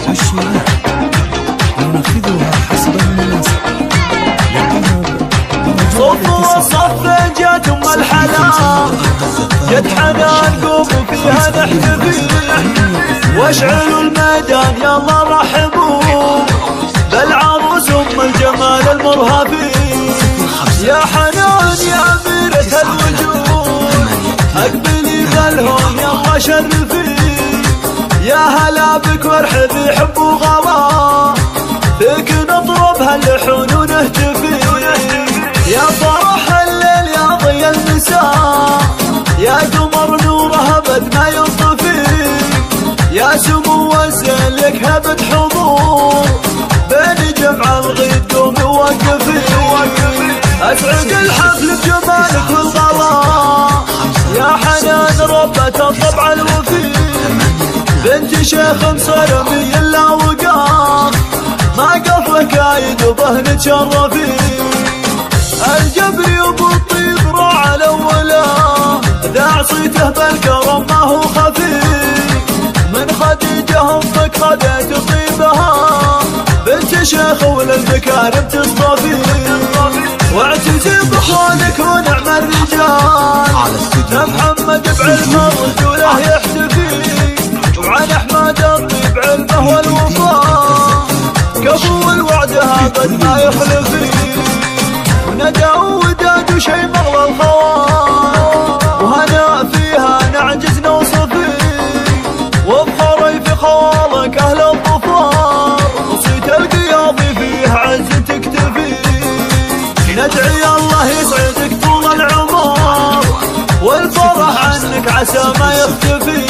الشيلات وننفذها حسب المناسب. صفوا صف جات ام الحلا، جت حنان قوموا فيها نحتفي، واشعلوا الميدان يلا رحبوا بالعروس ام الجمال المرهفي. يا حنان يا أميرة الوجود، اقبلي بالهون يلا شرفي، يا هلا بك وارحبي حب وغلا، فيك نطرب هاللحون ونهتفي. يا فرح الليل يا ضي النساء، يا قمر نوره ابد ما ينطفي، يا سمو وزين لك هبة حضور، بين جمع الغيد قومي ووقفي. اسعد الحفل بجمالك والغلا، يا حنان ربة الطبع الوفي، بنت شيخ صرمي الا وقاف، ما قفلك عيد وبه نتشرفي. الجبري ابو الطيب راعى الاولا، ذاع صيته بالكرم ما هو خفي، من خديجه امك خديت طيبها، بنت شيخ وللمكارم تصطفي. واعتزي بخوانك ونعم الرجال، محمد بعلمه ورجوله يحتفي، وعن احمد الطيب علمه والوفاء، كفو الوعد ابد ما يخلفي. وندى وداد وشي مغلى الخوان، وهنا فيها نعجز نوصفي، وبخري في خوالك اهل الظفار، وصيت القياضي فيه عز تكتفي. ندعي الله يسعدك طول العمر، والفرح عنك عسى ما يختفي.